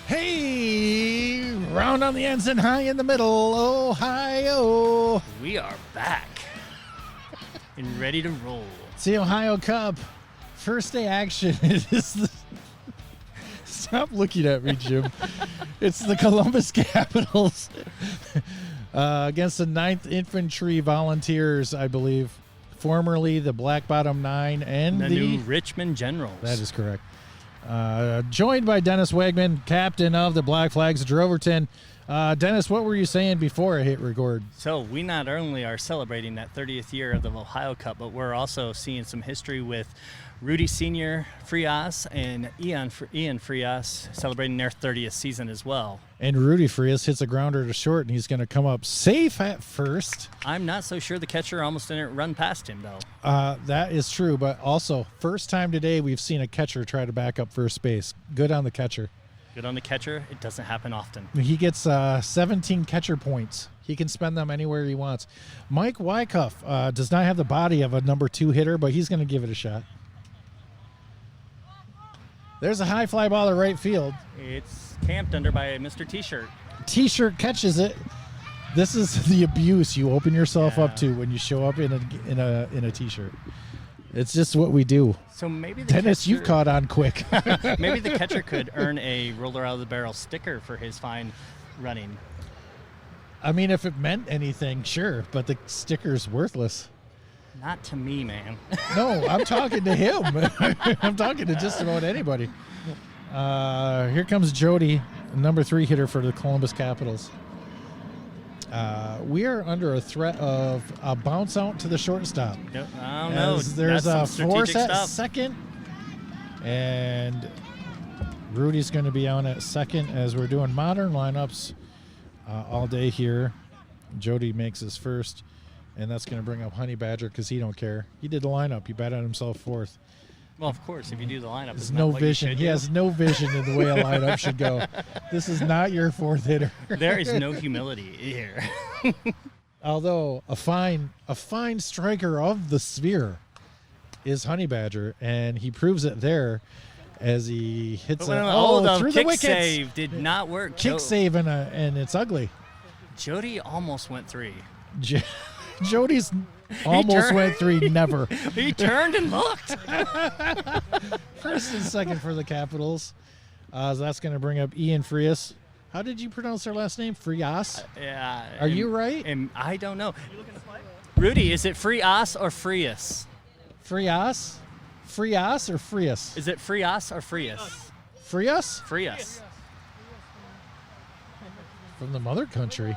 Hey, round on the ends and high in the middle, Ohio. We are back and ready to roll. It's the Ohio Cup. First day action. It is the... Stop looking at me, Jim. It's the Columbus Capitals against the 9th Infantry Volunteers, I believe. Formerly the Black Bottom 9 and the new Richmond Generals. That is correct. Joined by Dennis Wegman, captain of the Black Flags of Droverton. Dennis, what were you saying before I hit record? So we not only are celebrating that 30th year of the Ohio Cup, but we're also seeing some history with Rudy Sr. Frias and Ian Frias celebrating their 30th season as well. And Rudy Frias hits a grounder to short, and he's going to come up safe at first. I'm not so sure the catcher almost didn't run past him, though. That is true, but also, first time today we've seen a catcher try to back up first base. Good on the catcher. Good on the catcher. It doesn't happen often. He gets 17 catcher points. He can spend them anywhere he wants. Mike Wyckoff does not have the body of a number 2 hitter, but he's going to give it a shot. There's a high fly ball to right field. It's camped under by Mr. T-shirt. T-shirt catches it. This is the abuse you open yourself up to when you show up in a T-shirt. It's just what we do. So maybe the Dennis, catcher, you've caught on quick. Maybe the catcher could earn a roller out of the barrel sticker for his fine running. I mean, if it meant anything, sure, but the sticker's worthless. Not to me, man. No, I'm talking to him. I'm talking to just about anybody. Here comes Jody, number 3 hitter for the Columbus Capitals. We are under a threat of a bounce out to the shortstop. Yep, I don't know. There's a force at stuff. second, and Rudy's going to be on at second as we're doing modern lineups all day here. Jody makes his first. And that's going to bring up Honey Badger because he don't care. He did the lineup. He batted himself 4th. Well, of course, if you do the lineup. There's no vision. He has no vision in the way a lineup should go. This is not your 4th hitter. There is no humility here. Although a fine striker of the sphere is Honey Badger, and he proves it there as he hits through the kick wickets. Save did not work. Kick save and it's ugly. Jody almost went 3. Jody's almost went 3, never. He turned and looked. First and second for the Capitals. So that's going to bring up Ian Frias. How did you pronounce their last name? Frias? Yeah. Are you right? I don't know. Rudy, is it Frias or Frias? Frias? Frias or Frias? Is it Frias or Frias? Frias? Frias. From the mother country.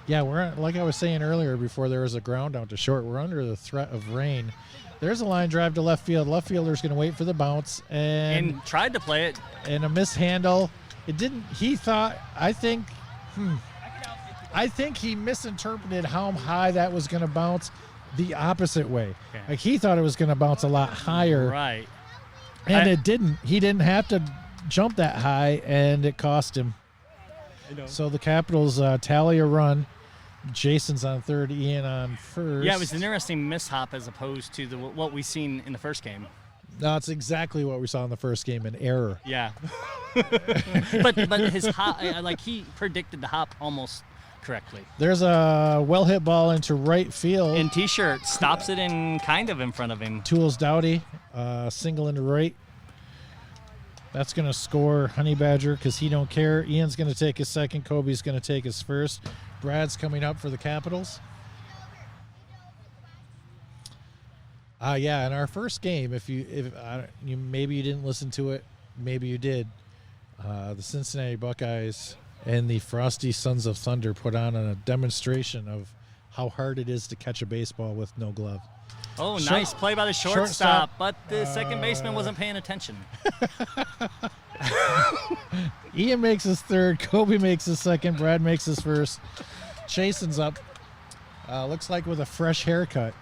Yeah, we're like I was saying earlier before there was a ground out to short. We're under the threat of rain. There's a line drive to left field. Left fielder's going to wait for the bounce and tried to play it and a mishandle. It didn't. He thought. I think he misinterpreted how high that was going to bounce the opposite way. Okay. Like he thought it was going to bounce a lot higher. Right. And it didn't. He didn't have to jump that high, and it cost him. So the Capitals tally a run. Jason's on third, Ian on first. Yeah, it was an interesting mishap as opposed to what we seen in the first game. No, it's exactly what we saw in the first game, an error. Yeah. but his hop, he predicted the hop almost correctly. There's a well-hit ball into right field. And T-shirt stops it in kind of in front of him. Tools Dowdy, single into right. That's going to score Honey Badger because he don't care. Ian's going to take his second. Kobe's going to take his first. Brad's coming up for the Capitals. Yeah, in our first game, if maybe you didn't listen to it, maybe you did. The Cincinnati Buckeyes and the Frosty Sons of Thunder put on a demonstration of how hard it is to catch a baseball with no glove. Oh, nice play by the shortstop, but the second baseman wasn't paying attention. Ian makes his third, Kobe makes his second, Brad makes his first. Jason's up. Looks like with a fresh haircut.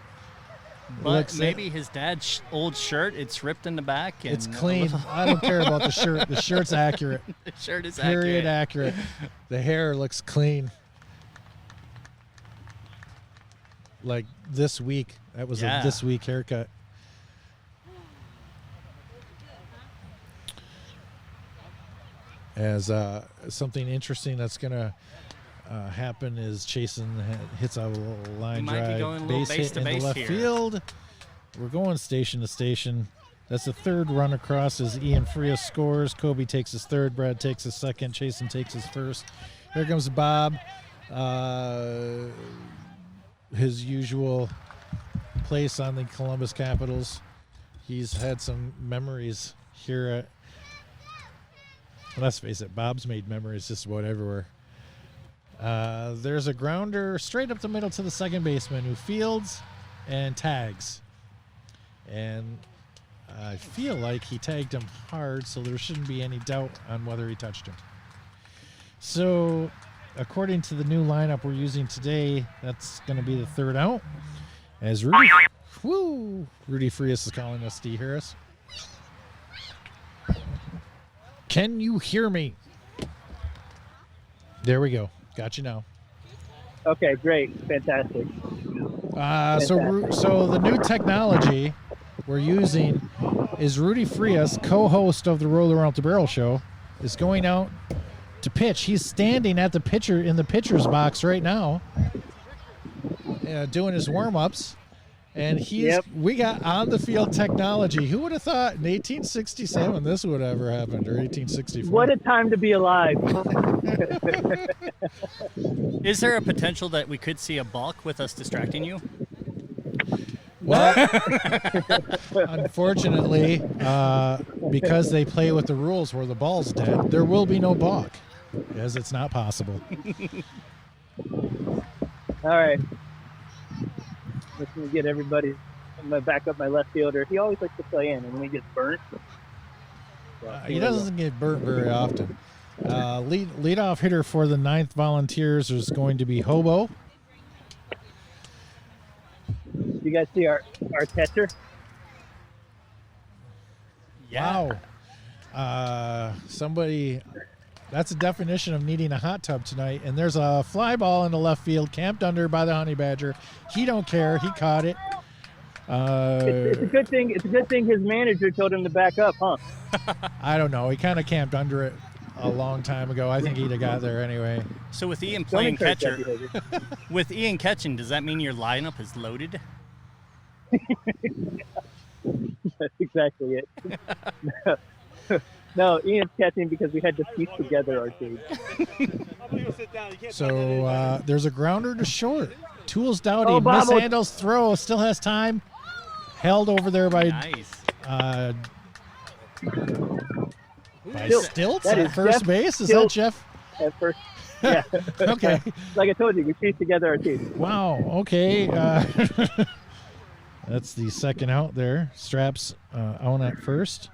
But maybe his dad's old shirt, it's ripped in the back. And it's clean. I don't care about the shirt. The shirt's accurate. The shirt is Period accurate. The hair looks clean. Like this week. That was a this week haircut. as something interesting that's going to happen is Chasen hits a little line might be drive, going a little base hit to in the base left here. field. We're going station to station. That's the third run across as Ian Frias scores. Kobe takes his third. Brad takes his second. Chasen takes his first. Here comes Bob. His usual place on the Columbus Capitals. He's had some memories here at. Let's face it, Bob's made memories just about everywhere. There's a grounder straight up the middle to the second baseman who fields and tags. And I feel like he tagged him hard, so there shouldn't be any doubt on whether he touched him. So, according to the new lineup we're using today, that's going to be the third out. As Rudy Frias is calling us, D. Harris. Can you hear me? There we go. Got you now. Okay, great. Fantastic. So the new technology we're using is Rudy Frias, co-host of the Roll Around the Barrel show, is going out to pitch. He's standing at the pitcher in the pitcher's box right now, doing his warm-ups. And we got on the field technology. Who would have thought in 1867 this would ever happened, or 1864? What a time to be alive. Is there a potential that we could see a balk with us distracting you? Well, unfortunately, because they play with the rules where the ball's dead, there will be no balk, as it's not possible. All right. Let's get everybody. I'm going to back up my left fielder. He always likes to play in, and when he gets burnt. He doesn't get burnt very often. Leadoff hitter for the 9th Volunteers is going to be Hobo. You guys see our catcher? Yeah. Wow. That's a definition of needing a hot tub tonight. And there's a fly ball in the left field, camped under by the Honey Badger. He don't care. He caught it. It's a good thing. It's a good thing his manager told him to back up, huh? I don't know. He kind of camped under it a long time ago. I think he'd have got there anyway. So with Ian playing catcher, with Ian catching, does that mean your lineup is loaded? That's exactly it. No, Ian's catching because we had to piece together our team. So there's a grounder to short. Tools Dowdy mishandles throw, still has time. Held over there by Stilts at first base. Is that Jeff? At first, yeah. Okay. Like I told you, we pieced together our team. Wow. Okay. That's the second out there. Straps on at first.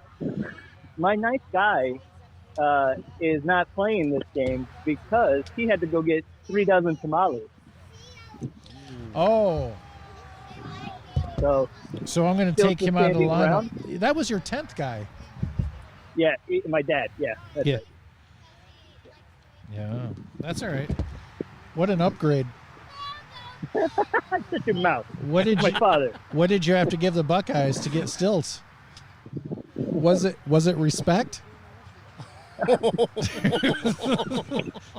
My nice guy is not playing this game because he had to go get 3 dozen tamales. Oh. So I'm going to take him out of the lineup. That was your 10th guy. Yeah, my dad. Yeah. That's right. Yeah, that's all right. What an upgrade. Shut your mouth. My father. What did you have to give the Buckeyes to get Stilts? Was it respect?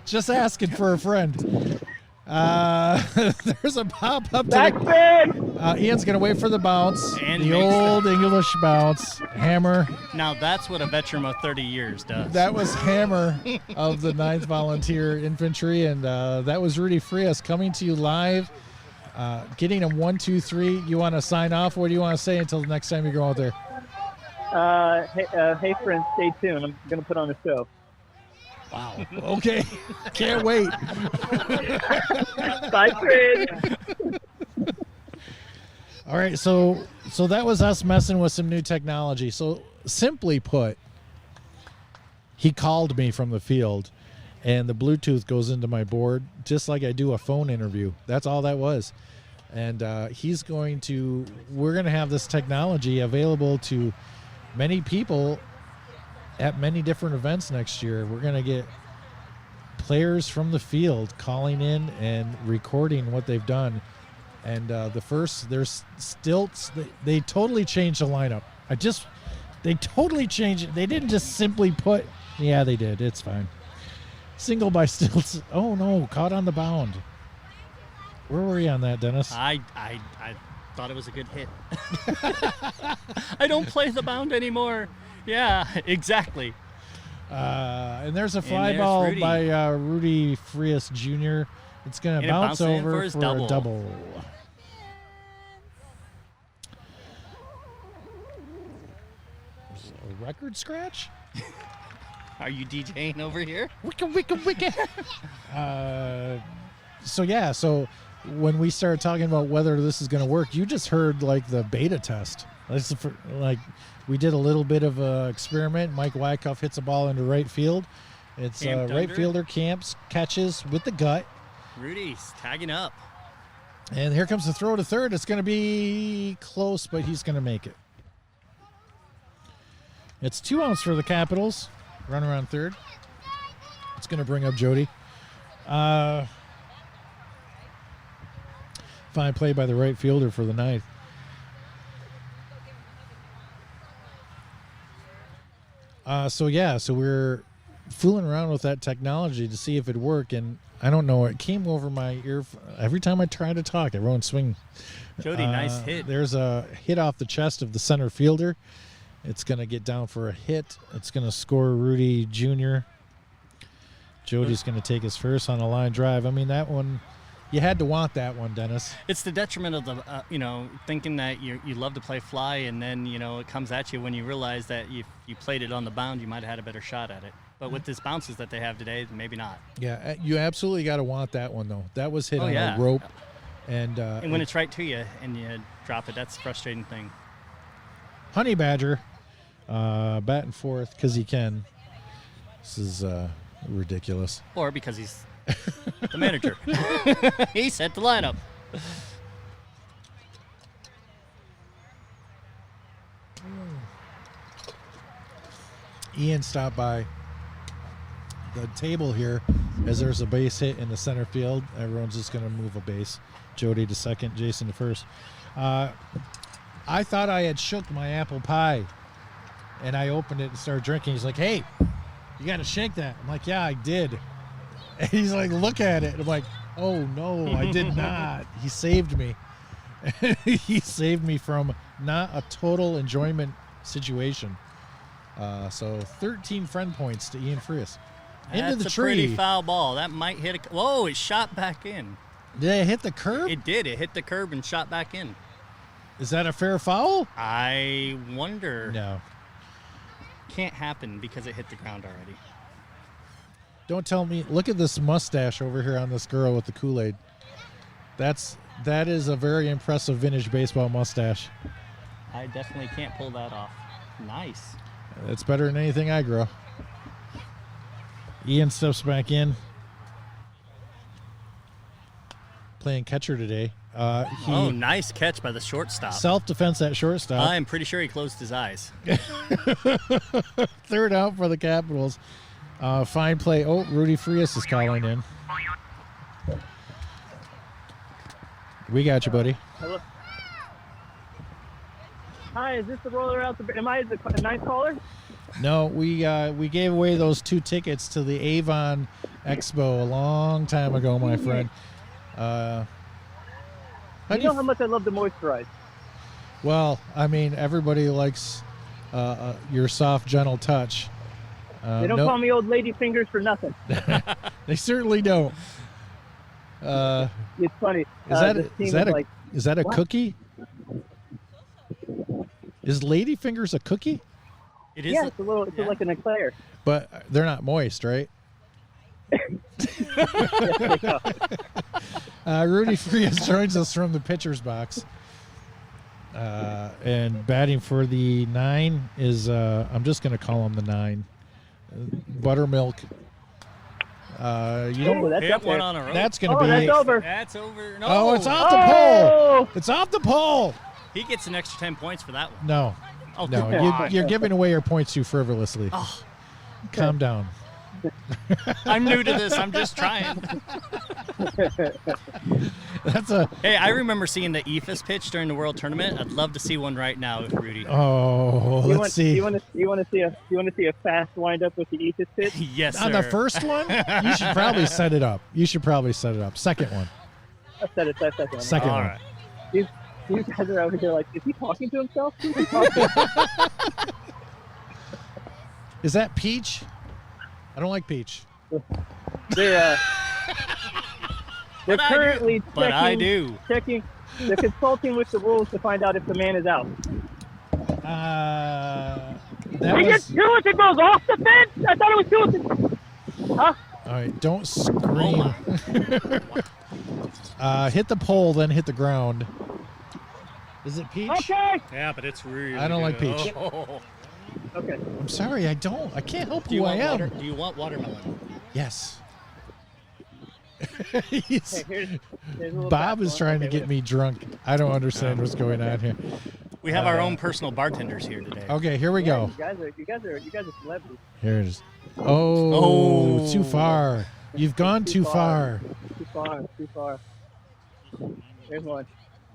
Just asking for a friend. There's a pop up to Ian's gonna wait for the bounce. And the old English bounce. Hammer. Now that's what a veteran of 30 years does. That was Hammer of the 9th Volunteer Infantry, and that was Rudy Frias coming to you live. Getting him 1, 2, 3. You want to sign off? What do you want to say until the next time you go out there? Hey friends, stay tuned. I'm gonna put on a show. Wow. Okay. Can't wait. Bye, friends. All right. So that was us messing with some new technology. So simply put, he called me from the field, and the Bluetooth goes into my board just like I do a phone interview. That's all that was. And we're going to have this technology available to many people at many different events next year. We're going to get players from the field calling in and recording what they've done. And there's Stilts. They totally changed the lineup. They totally changed it. They didn't just simply put Yeah, they did. It's fine. Single by Stilts. Oh, no. Caught on the bound. Where were you on that, Dennis? I thought it was a good hit. I don't play the bound anymore. Yeah, exactly. And there's a fly there's ball Rudy. by Rudy Frias Jr. It's going to And it bounce bounced in over for his a double. double. A record scratch? Are you DJing over here? Wicka, wicka, wicka. So when we started talking about whether this is going to work, you just heard like the beta test. Like we did a little bit of a experiment. Mike Wyckoff hits a ball into right field. It's Camped right under. fielder camps, catches with the gut. Rudy's tagging up. And here comes the throw to third. It's going to be close, but he's going to make it. It's 2 outs for the Capitals. Run around third. It's going to bring up Jody. Fine play by the right fielder for the ninth. So we're fooling around with that technology to see if it worked, and I don't know. It came over my ear every time I try to talk. Everyone swing. Jody, nice hit. There's a hit off the chest of the center fielder. It's going to get down for a hit. It's going to score Rudy Jr. Jody's going to take his first on a line drive. I mean, that one, you had to want that one, Dennis. It's the detriment of the, thinking that you love to play fly, and then, it comes at you when you realize that if you played it on the bound, you might have had a better shot at it. But with these bounces that they have today, maybe not. Yeah, you absolutely got to want that one, though. That was hit on yeah. a rope. And when it's right to you and you drop it, that's a frustrating thing. Honey Badger, batting fourth because he can. This is ridiculous. Or because he's the manager. He set the lineup. Ian stopped by the table here as there's a base hit in the center field. Everyone's just going to move a base. Jody to second, Jason to first. I thought I had shook my apple pie, and I opened it and started drinking. He's like, hey, you got to shake that. I'm like, yeah, I did. And he's like, look at it. And I'm like, oh, no, I did not. He saved me. He saved me from not a total enjoyment situation. So 13 friend points to Ian Frias. Into That's the a tree. pretty foul ball. That might hit a... Whoa, it shot back in. Did it hit the curb? It did. It hit the curb and shot back in. Is that a fair foul? I wonder. No. Can't happen because it hit the ground already. Don't tell me. Look at this mustache over here on this girl with the Kool-Aid. That is a very impressive vintage baseball mustache. I definitely can't pull that off. Nice. It's better than anything I grow. Ian steps back in. Playing catcher today. He Nice catch by the shortstop. self-defense at shortstop. I'm pretty sure he closed his eyes. Third out for the Capitals. Fine play. Oh, Rudy Frias is calling in. We got you, buddy. Hello. Hi, is this the roller out the? Am I the ninth caller? No, we gave away those 2 tickets to the Avon Expo a long time ago, my friend. You know how much I love to moisturize. Well, I mean, everybody likes your soft, gentle touch. They don't call me old lady fingers for nothing. They certainly don't. It's funny. Is that a What? cookie? Is ladyfingers a cookie? It is. Yeah, it's like an eclair. But they're not moist, right? Rudy Frias joins us from the pitcher's box. And batting for the 9 is, I'm just going to call him the 9. Buttermilk. You don't. That's Hit up one there. on a rope. That's going to be. That's over. That's over. No. Oh, it's off the pole. Oh! It's off the pole. He gets an extra 10 points for that one. No. Oh, No, come on. you're giving away your points too frivolously. Oh, Calm down. I'm new to this. I'm just trying. That's a. Hey, I remember seeing the EFIS pitch during the World Tournament. I'd love to see one right now with Rudy. Oh, let's see. You want to see a fast wind up with the Aegis pitch? Yes, sir. On the first one, you should probably set it up. Second one. I said it. Second one. Second All one. right. These guys are over here like, is he talking to himself? Who's he talking to? Is that Peach? I don't like Peach. They're currently But I do. checking. They're consulting with the rules to find out if the man is out. That He gets was. two and goes off the fence. I thought it was two. Huh? All right, don't scream. Hit the pole, then hit the ground. Is it Peach? Okay. Yeah, but it's really I don't like good. Peach. Oh. Okay. I'm sorry, I don't. I can't help Do you who I want am. Do you want watermelon? Yes. Okay, here's a little Bob is backbone. trying to Okay, get me drunk. I don't understand what's going on here. We have our own personal bartenders here today. Okay, here we go. You guys are celebrities. Here it is. Oh, Oh. too far. You've gone too far. Too far. There's one.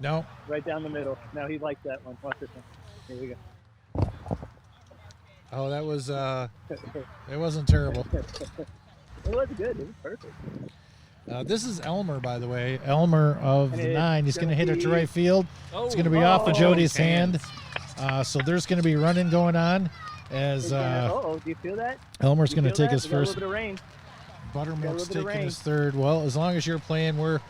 No. Right down the middle. No, he likes that one. Watch this one. Here we go. Oh, that was it wasn't terrible. It was good. It was perfect. This is Elmer, by the way. Elmer of And the it's 9. He's going to gonna hit it to be- right field. It's going to be Oh, off of Jody's hands. hand. So there's going to be running going on as Do you feel that? Elmer's You going to feel take that? his We got a first. little bit of rain. Buttermilk's bit of taking rain. his third. Well, as long as you're playing, we're.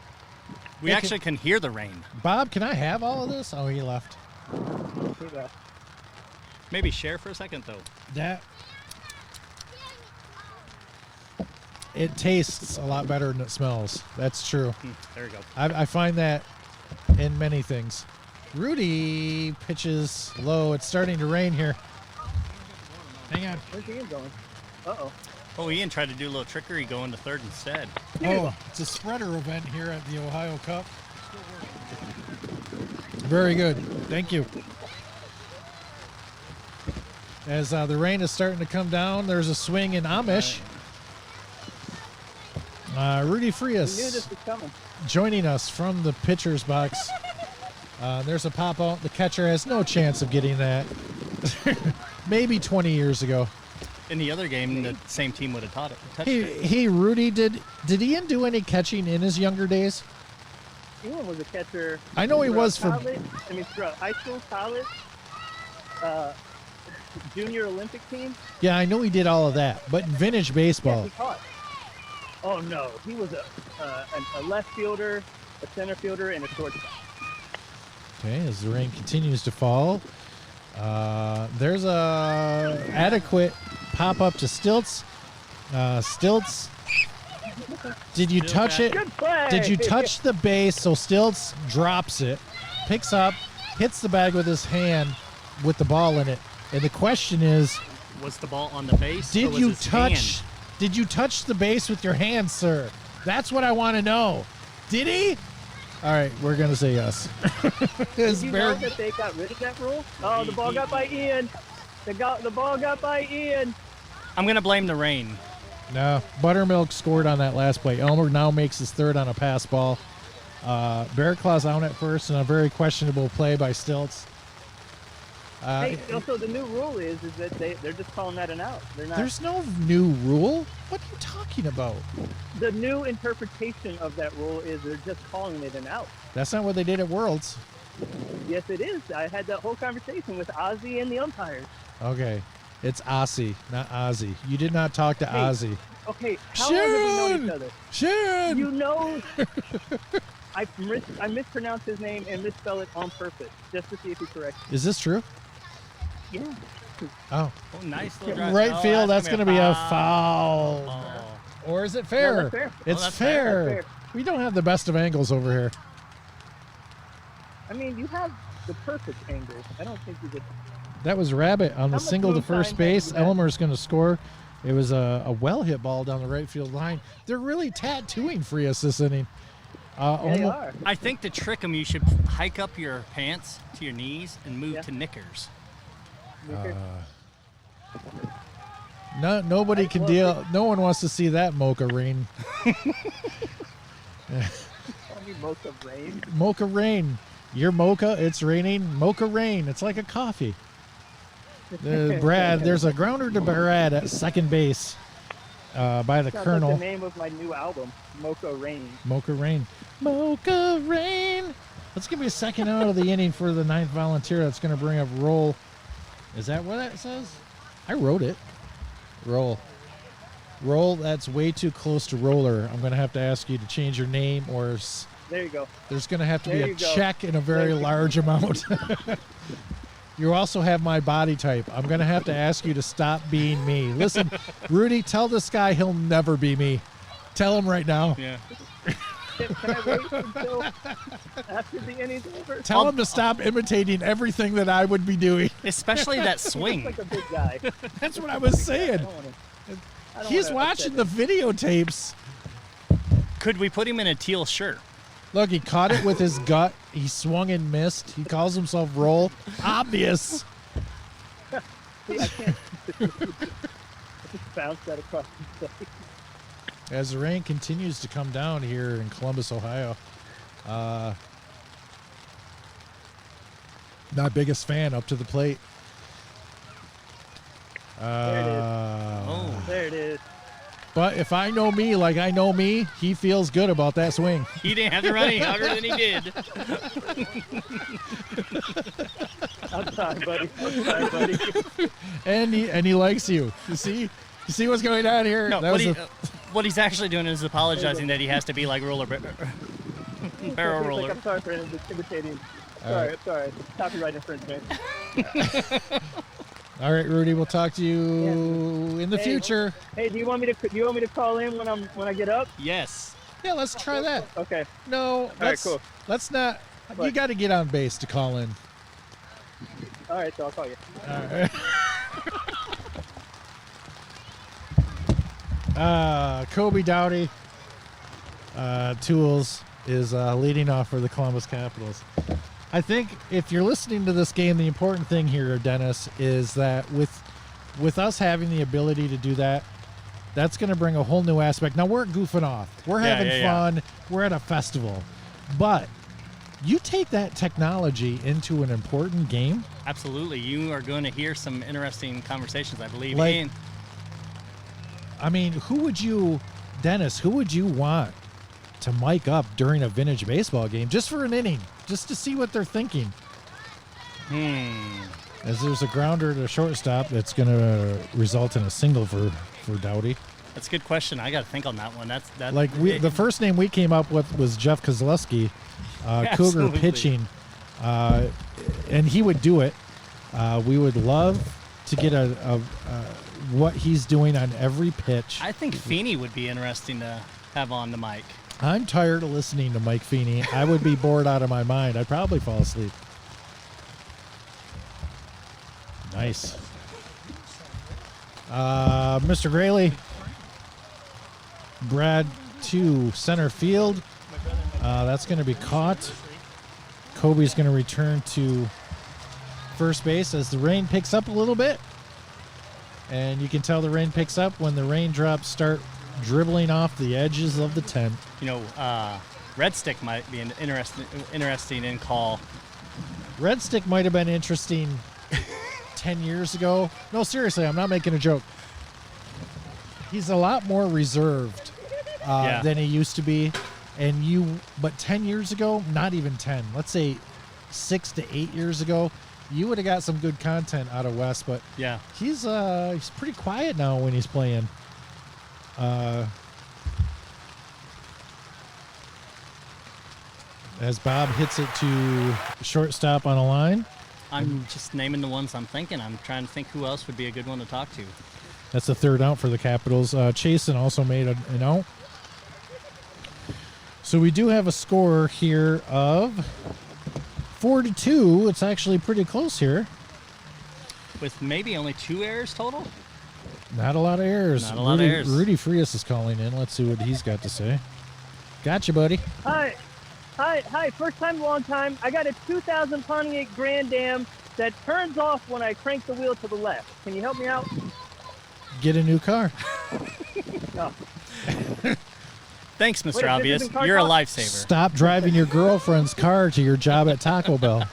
We actually can hear the rain. Bob, can I have all of this? Oh, he left. See that? Maybe share for a second, though. That. It tastes a lot better than it smells. That's true. There we go. I find that in many things. Rudy pitches low. It's starting to rain here. Hang on. Where's Ian going? Uh-oh. Oh, Ian tried to do a little trickery going to third instead. Oh, it's a spreader event here at the Ohio Cup. Very good. Thank you. As the rain is starting to come down, there's a swing in Amish. Rudy We knew Frias this was coming. joining us from the pitcher's box. There's a pop out. The catcher has no chance of getting that. Maybe 20 years ago. In the other game, the same team would have touched Hey, it. hey, Rudy, did Ian do any catching in his younger days? Ian was a catcher. I know he throughout was for. college. I mean, throughout high school, college, junior Olympic team. Yeah, I know he did all of that, but in vintage Yes, baseball, he caught. Oh no, he was a left fielder, a center fielder, and a shortstop. okay, as the rain continues to fall, there's a adequate pop up to Stilts. Stilts, did you Still touch got- it? Good play. Did you touch the base? So Stilts drops it, picks up, hits the bag with his hand with the ball in it. And the question is, Was the ball on the base? or did was you his touch? hand? Did you touch the base with your hand, sir? That's what I want to know. Did he? All right, we're gonna say yes. Did you know that they got rid of that rule? Oh, the ball He- got by Ian. The ball got by Ian. I'm going to blame the rain. No, Buttermilk scored on that last play. Elmer now makes his third on a pass ball. Bear Claw's out at first, and a very questionable play by Stilts. Hey, also the new rule is that they're just calling that an out. They're not. There's no new rule. What are you talking about? The new interpretation of that rule is they're just calling it an out. That's not what they did at Worlds. Yes, it is. I had that whole conversation with Ozzy and the umpires. Okay, it's Ozzy, not Ozzy. You did not talk to Hey. Ozzy. Okay, how long have we known Sharon! each other? Sharon! You know, I mispronounced his name and misspell it on purpose just to see if he corrects. Is this true? Yeah. Oh, Oh, nice little drive. right Oh, field. That's gonna going to be a foul. Oh. Or is it fair? No, that's fair. It's that's fair. fair. That's fair. We don't have the best of angles over here. I mean, you have the perfect angle. I don't think you did. That was Rabbit on the How much single to moonshine first have base. you had? Elmer's going to score. It was a well-hit ball down the right field line. They're really tattooing Frias this inning. Yeah, they are. I think to trick them, you should hike up your pants to your knees and move Yeah. to knickers. Nobody can deal. No one wants to see that mocha rain. calling me Mocha Rain? Mocha Rain. You're Mocha. It's raining. Mocha Rain. It's like a coffee. Brad, there's a grounder to Brad at second base by the Sounds Colonel. like the name of my new album, Mocha Rain. Mocha Rain. Mocha Rain. Let's give me a second out of the inning for the 9th volunteer. That's going to bring up Roll. Is that what that says? I wrote it. Roll. Roll, that's way too close to Roller. I'm going to have to ask you to change your name, or There you go. there's going to have to There be you a go. check in a very large amount. You also have my body type. I'm going to have to ask you to stop being me. Listen, Rudy, tell this guy he'll never be me. Tell him right now. Yeah. Can I wait until after the inning's over? Tell him to stop imitating everything that I would be doing. Especially that He's swing. like a big guy. That's what I was I saying. don't wanna- I don't He's wanna watching upset the videotapes. Could we put him in a teal shirt? Look, he caught it with his gut. He swung and missed. He calls himself Roll. Obvious. him. See, I can't. I just bounced that across the stage. As the rain continues to come down here in Columbus, Ohio. Not biggest fan up to the plate. There it is. But if I know me like I know me, he feels good about that swing. He didn't have to run any harder than he did. I'm sorry, buddy. I'm sorry, buddy. And he likes you. You see what's going on here? No, That was what he's actually doing is apologizing that he has to be like barrel He's roller. like, I'm sorry for imitating. All right. I'm sorry. Copyright infringement. All right, Rudy. We'll talk to you in the Hey. future. Hey, do you want me to call in when I get up? Yes. Yeah, let's try that. Okay. No, right, cool. let's not. You But- got to get on base to call in. All right, so I'll call you. All right. Kobe Dowdy Tools is leading off for the Columbus Capitals. I think if you're listening to this game, the important thing here, Dennis, is that with us having the ability to do that, that's going to bring a whole new aspect. Now, we're goofing off. We're having fun. We're at a festival. But you take that technology into an important game. Absolutely. You are going to hear some interesting conversations, I believe. Like- And I mean, Dennis, who would you want to mic up during a vintage baseball game just for an inning, just to see what they're thinking? As there's a grounder to shortstop that's going to result in a single for Dowdy. that's a good question. I got to think on that one. That's Like the first name we came up with was Jeff Kozlowski, Cougar Absolutely. pitching, and he would do it. We would love to get a what he's doing on every pitch. I think Feeney would be interesting to have on the mic. I'm tired of listening to Mike Feeney. I would be bored out of my mind. I'd probably fall asleep. Nice. Mr. Grayley. Brad to center field. That's going to be caught. Kobe's going to return to first base as the rain picks up a little bit. And you can tell the rain picks up when the raindrops start dribbling off the edges of the tent. You know, Red Stick might be an interesting in call. Red Stick might have been interesting 10 years ago. No, seriously, I'm not making a joke. He's a lot more reserved than he used to be. But 10 years ago, not even 10, let's say 6 to 8 years ago, you would have got some good content out of Wes, but Yeah. he's pretty quiet now when he's playing. As Bob hits it to shortstop on a line. I'm just naming the ones I'm thinking. I'm trying to think who else would be a good one to talk to. That's the third out for the Capitals. Chasen also made an out. So we do have a score here of 4-2. It's actually pretty close here. With maybe only 2 errors total? Not a lot of errors. Not a lot of errors. Rudy Frias is calling in. Let's see what he's got to say. Gotcha, buddy. Hi. First time, long time. I got a 2000 Pontiac Grand Am that turns off when I crank the wheel to the left. Can you help me out? Get a new car. No. Thanks, Mr. Wait, if this Obvious. isn't car You're a talk- lifesaver. Stop driving your girlfriend's car to your job at Taco Bell.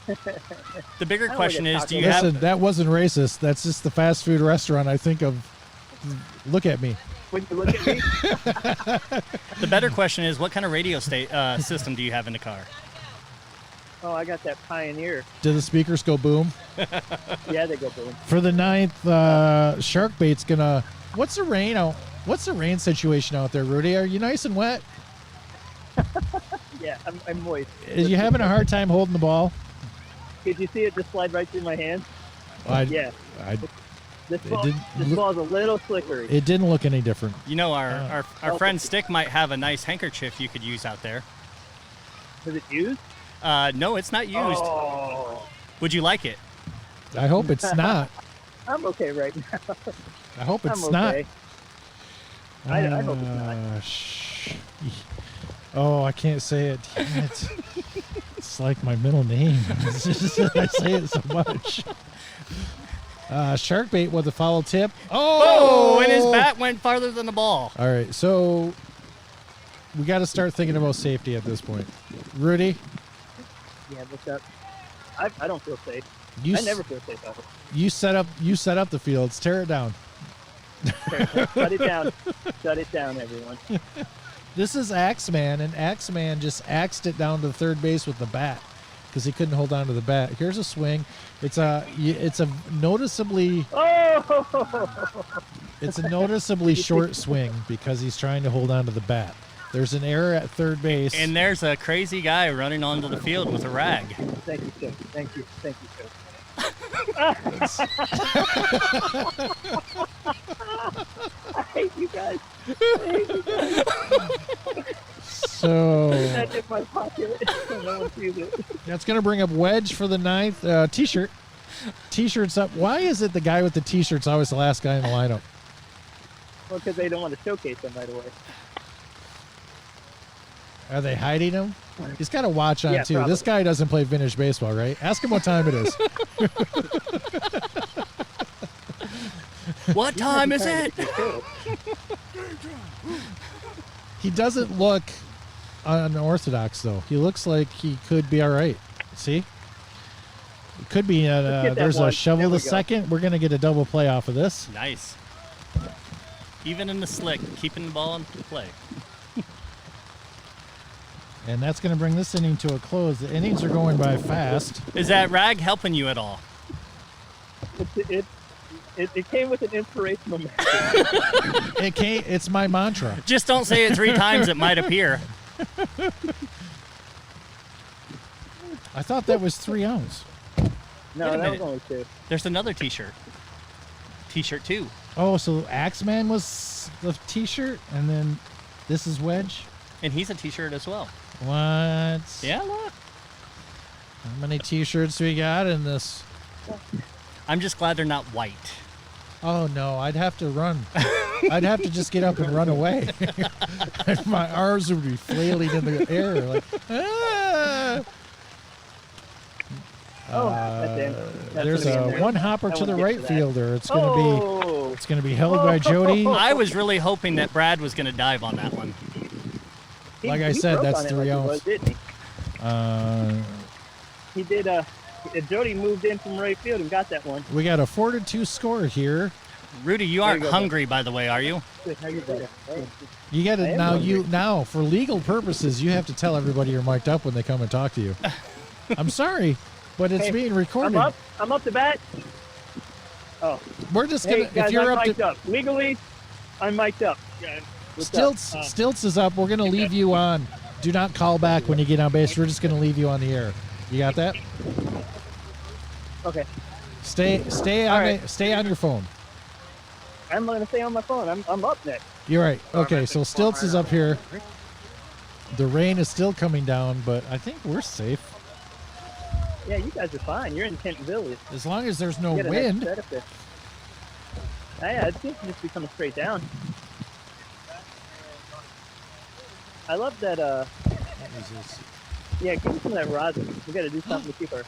The bigger I don't question like a is, do you taco. Listen, have that wasn't racist. That's just the fast food restaurant I think of. Look at me. When you look at me, the better question is, what kind of radio system do you have in the car? oh, I got that Pioneer. Do the speakers go boom? Yeah, they go boom. For the 9th, Sharkbait's gonna. What's the rain out? What's the rain situation out there, Rudy? Are you nice and wet? Yeah, I'm moist. Are you having a hard time holding the ball? Did you see it just slide right through my hand? Yeah. This didn't ball's a little slickery. It didn't look any different. You know, our friend Stick might have a nice handkerchief you could use out there. Is it used? No, it's not used. Oh, Would you like it? I hope it's not. I'm okay right now. I hope it's I'm not. okay. I hope it's not. Oh, I can't say it. Damn it. It's like my middle name. It's just, I say it so much. Sharkbait with a foul tip. Oh, and his bat went farther than the ball. All right, so we got to start thinking about safety at this point. Rudy, Yeah, what's up? I don't feel safe. you I never feel safe out you set up the fields. Tear it down. here. Shut it down. Shut it down, everyone. This is Axeman, and Axeman just axed it down to third base with the bat because he couldn't hold on to the bat. Here's a swing. It's a noticeably short swing because he's trying to hold on to the bat. There's an error at third base. And there's a crazy guy running onto the field with a rag. Thank you, sir. Thank you, sir. I hate you guys. So That's in my pocket. No one sees it. that's going to bring up Wedge for the 9th. T-shirt. T-shirts up. Why is it the guy with the T-shirt's always the last guy in the lineup? Well, because they don't want to showcase them right away. Are they hiding him? He's got a watch on, Yeah, too. probably. This guy doesn't play vintage baseball, right? Ask him what time it is. What time is it? He doesn't look unorthodox, though. He looks like he could be all right. See? It could be. get that There's a one. shovel There we to go. second. We're going to get a double play off of this. Nice. Even in the slick, keeping the ball in play. And that's going to bring this inning to a close. The innings are going by fast. Is that rag helping you at all? It came with an inspirational message. It's my mantra. Just don't say it 3 times, it might appear. I thought that was 3 ounce. No, Wait a that was minute. only 2. There's another t-shirt. T-shirt 2. Oh, so Axeman was the T-shirt, and then this is Wedge. And he's a t-shirt as well. What? Yeah, look. How many T-shirts we got in this? I'm just glad they're not white. Oh no, I'd have to run. I'd have to just get up and run away. My arms would be flailing in the air like. Ah! Oh, that's in. That's There's gonna be a in there. one hopper I to the won't get right to that. fielder. It's Oh, gonna be held by Jody. I was really hoping that Brad was going to dive on that one. Like I he said, broke that's on it 3 like he ounce. was, didn't he? He did. Jody moved in from right field and got that one. We got a 4-2 score here. Rudy, you There aren't you go, hungry, by the way, are you? Good, how you doing? You got I to am now. hungry. Now for legal purposes, you have to tell everybody you're mic'd up when they come and talk to you. I'm sorry, but it's Hey, being recorded. I'm up to bat. Oh, We're just hey gonna. guys, if you're I'm up mic'd to up. Legally, I'm mic'd up. Yeah, what's Stilts, up? Stilts is up. We're gonna leave you on. Do not call back when you get on base. We're just gonna leave you on the air. You got that? Okay, Stay All on right. stay on your phone. I'm gonna stay on my phone. I'm up next. You're right. Okay, so Stilts is up here. The rain is still coming down, but I think we're safe Yeah, you guys are fine. You're in Kenton Village. as long as there's no You got a nice wind. setup there. Yeah, it seems to just be coming straight down. I love that. What is this? Yeah, give me some of that rosin. We got to do something to keep our.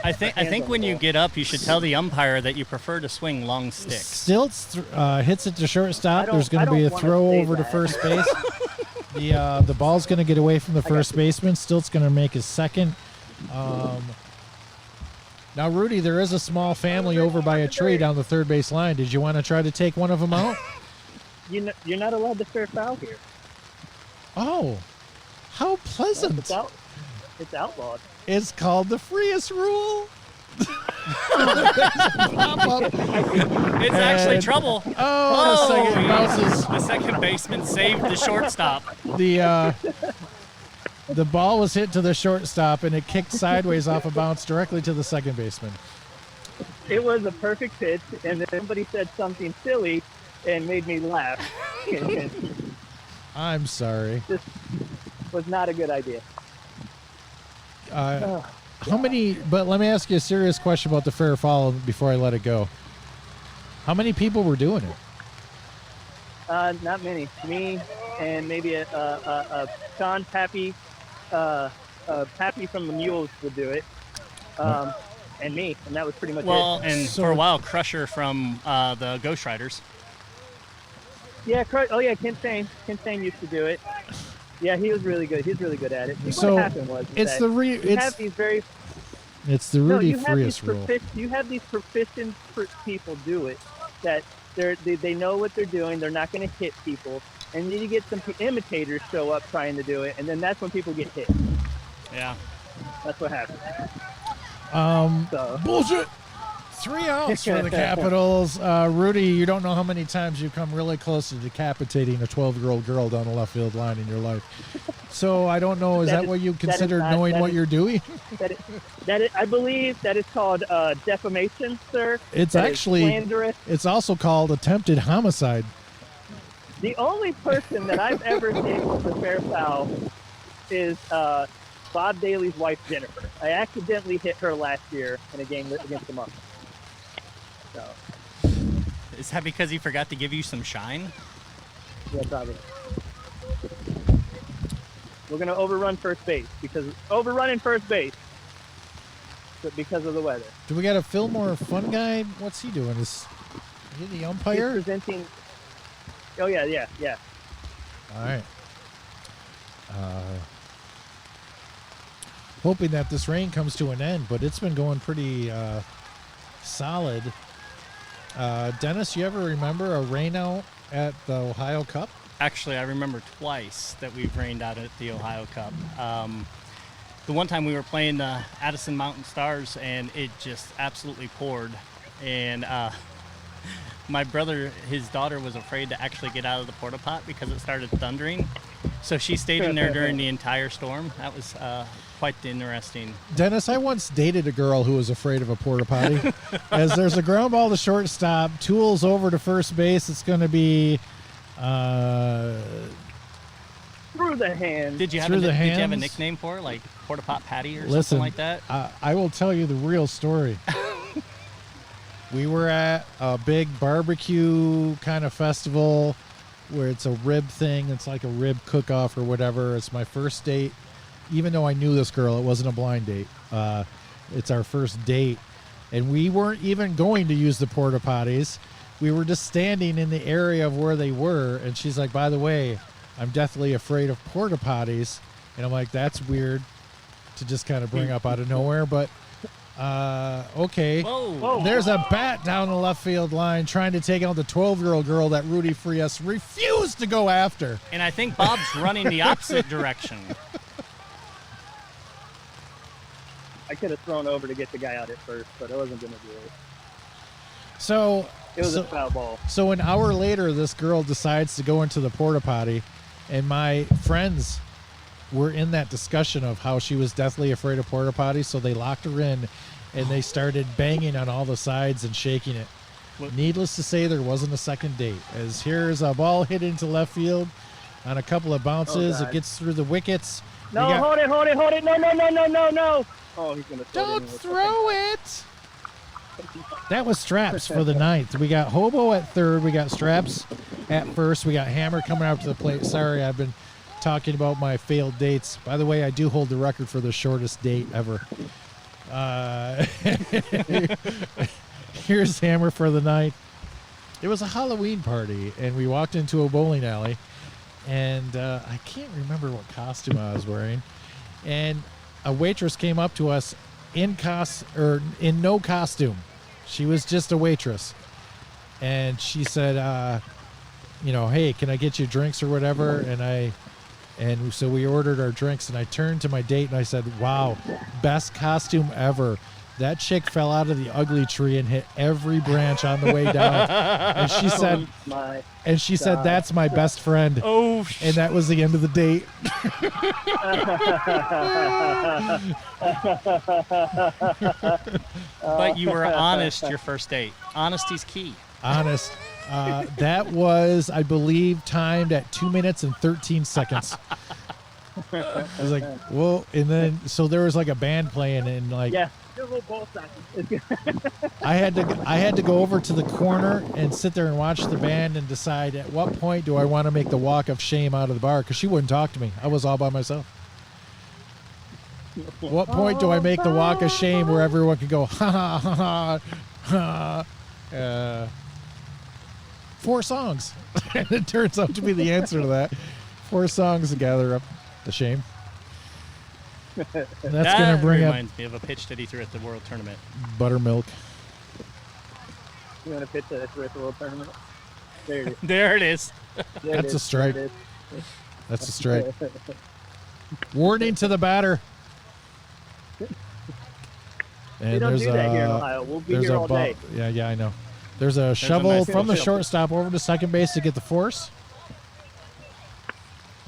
I think when you get up, you should tell the umpire that you prefer to swing long sticks. Stilts hits it to shortstop. There's going to be a wanna throw say over to that. first base. The ball's going to get away from the first baseman. Stilt's going to make his second. Now, Rudy, there is a small family over by a tree down the third base line. Did you want to try to take one of them out? You're not allowed to fair foul here. Oh, how pleasant. It's outlawed. It's called the freest rule. It's actually trouble. Oh, the second bounces. The second baseman saved the shortstop. The ball was hit to the shortstop, and it kicked sideways off a bounce directly to the second baseman. It was a perfect pitch, and then somebody said something silly and made me laugh. I'm sorry. This was not a good idea. How many? But let me ask you a serious question about the fair foul before I let it go. How many people were doing it? Not many. Me and maybe a Sean Pappy, Pappy from the Mules would do it, and me, and that was pretty much Well, it. and for a while, Crusher from the Ghost Riders. Yeah, Kent Sane. Kent Sane used to do it. Yeah, he was really good. He's really good at it. So what happened was it's that the you have these very it's the Rudy Frias rule. You have these proficient people do it that they know what they're doing. They're not going to hit people, and then you get some imitators show up trying to do it, and then that's when people get hit. Yeah, that's what happens. Bullshit. 3 outs for the Capitals. Rudy, you don't know how many times you've come really close to decapitating a 12-year-old girl down the left field line in your life. So I don't know. Is that what you consider knowing what you're doing? I believe that is called defamation, sir. It's actually slanderous. It's also called attempted homicide. The only person that I've ever hit with a fair foul is Bob Daly's wife, Jennifer. I accidentally hit her last year in a game against the Monks. So. Is that because he forgot to give you some shine? Yeah, probably. We're going to overrun first base because of the weather. Do we got a Fillmore fun guy? What's he doing? Is he the umpire? He's presenting. Oh, yeah. All right. Hoping that this rain comes to an end, but it's been going pretty solid. Dennis, you ever remember a rain out at the Ohio Cup? Actually, I remember twice that we've rained out at the Ohio Cup. The one time we were playing the Addison Mountain Stars, and it just absolutely poured. And my brother, his daughter, was afraid to actually get out of the porta pot because it started thundering. So she stayed in there during the entire storm. That was quite interesting. Dennis, I once dated a girl who was afraid of a porta potty. As there's a ground ball to shortstop, tools over to first base. It's going to be through the hands. Did you have a nickname for her, like Porta Pot Patty or something like that? I will tell you the real story. We were at a big barbecue kind of festival where it's a rib thing. It's like a rib cook-off or whatever. It's my first date. Even though I knew this girl, it wasn't a blind date. It's our first date. And we weren't even going to use the porta potties. We were just standing in the area of where they were. And she's like, by the way, I'm deathly afraid of porta potties. And I'm like, that's weird to just kind of bring up out of nowhere. But okay. Whoa. There's a bat down the left field line trying to take out the 12-year-old girl that Rudy Frias refused to go after. And I think Bob's running the opposite direction. I could have thrown over to get the guy out at first, but I wasn't going to do it. So it was a foul ball. So an hour later, this girl decides to go into the porta potty, and my friends were in that discussion of how she was deathly afraid of porta potties, so they locked her in, and they started banging on all the sides and shaking it. Needless to say, there wasn't a second date, as here's a ball hit into left field on a couple of bounces. It gets through the wickets. No, hold it. No. Oh, he's going to throw Don't throw it. That was Straps for the ninth. We got Hobo at third. We got Straps at first. We got Hammer coming out to the plate. Sorry, I've been talking about my failed dates. By the way, I do hold the record for the shortest date ever. Here's Hammer for the night. It was a Halloween party, and we walked into a bowling alley, and I can't remember what costume I was wearing, and a waitress came up to us in no costume. She was just a waitress, and she said, hey, can I get you drinks or whatever? And so we ordered our drinks, and I turned to my date and I said, wow, best costume ever. That chick fell out of the ugly tree and hit every branch on the way down. And she said, that's my best friend. Oh, and that was the end of the date. But you were honest your first date. Honesty's key. Honest. That was, I believe, timed at 2 minutes and 13 seconds. I was like, whoa. And then, so there was like a band playing, and like, yeah. I had to go over to the corner and sit there and watch the band and decide at what point do I want to make the walk of shame out of the bar, because she wouldn't talk to me. I was all by myself. What point do I make the walk of shame where everyone can go, ha ha ha ha ha? 4 songs. And it turns out to be the answer to that. 4 songs to gather up the shame. And that's going to bring reminds me of a pitch that he threw at the World Tournament. Buttermilk. You want to pitch that at the World Tournament? There it is. There it is. That's a strike. That's a strike. Warning to the batter. And We don't do that here in Ohio. We'll be here all day. Yeah, I know. There's a shovel nice from the little shortstop over to second base to get the force.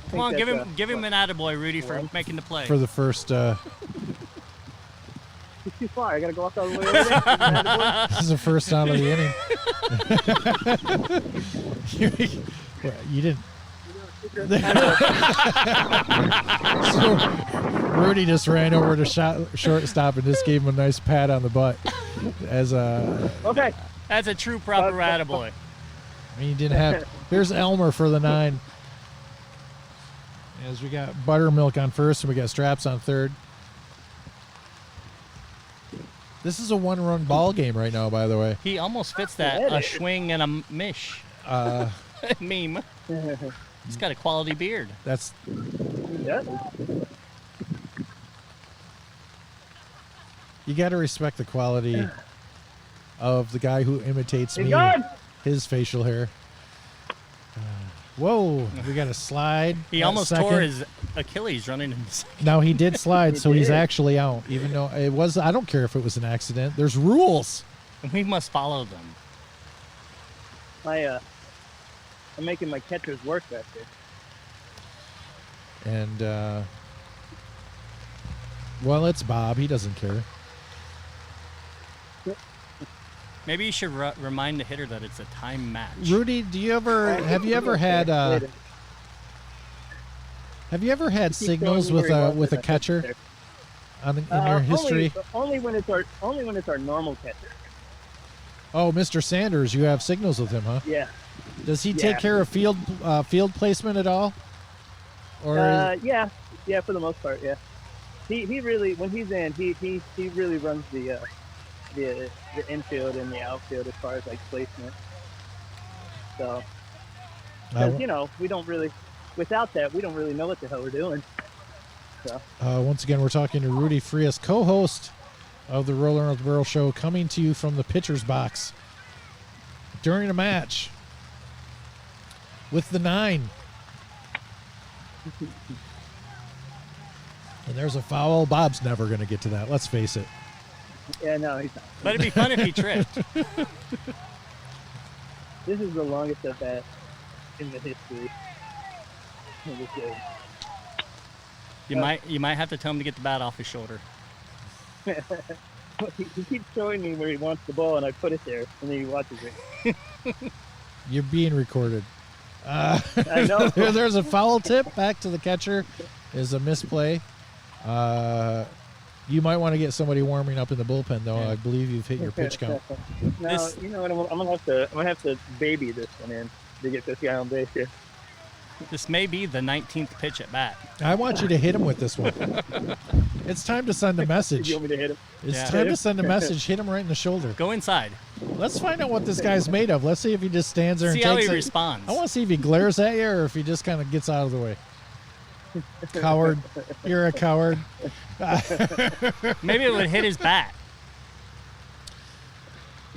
Come on, give him an attaboy, Rudy, for making the play. For the first. It's too far. I got to go up all the way over there. This is the first out of the inning. You didn't. So Rudy just ran over to shortstop and just gave him a nice pat on the butt. Okay. That's a true proper attaboy. I mean, you didn't have. Here's Elmer for the 9. As we got Buttermilk on first and we got Straps on third. This is a 1-run ball game right now, by the way. He almost fits that a swing and a mish meme. He's got a quality beard. That's. Yeah. You got to respect the quality of the guy who imitates me. His facial hair. Whoa, we got a slide. He almost tore his Achilles running in the second. Now he did slide, so he's actually out. Even though it was, I don't care if it was an accident. There's rules. And we must follow them. I'm making my catchers work back there. And, well, it's Bob. He doesn't care. Maybe you should remind the hitter that it's a time match. Rudy, have you ever had signals with a catcher in your history? Only when it's our normal catcher. Oh, Mr. Sanders, you have signals with him, huh? Yeah. Does he take care of field placement at all? Or yeah, for the most part, yeah. He really, when he's in, he really runs the infield and the outfield as far as like placement. So, because we don't really, without that, we don't really know what the hell we're doing. So. Once again, we're talking to Rudy Frias, co-host of the Roller with the Barrel Show, coming to you from the pitcher's box during a match with the 9. And there's a foul. Bob's never going to get to that. Let's face it. Yeah, no, he's not. But it'd be fun if he tripped. This is the longest at bat in the history of this game. You might have to tell him to get the bat off his shoulder. He keeps showing me where he wants the ball, and I put it there, and then he watches it. You're being recorded. I know. There's a foul tip back to the catcher. Is a misplay. You might want to get somebody warming up in the bullpen, though. I believe you've hit your pitch count. No, you know what? I'm gonna have to baby this one in to get this guy on base here. This may be the 19th pitch at bat. I want you to hit him with this one. It's time to send a message. You want me to hit him? It's time to send a message. Hit him right in the shoulder. Go inside. Let's find out what this guy's made of. Let's see if he just stands there See and how takes he it. responds. I want to see if he glares at you or if he just kind of gets out of the way. Coward. You're a coward. Maybe it would hit his bat.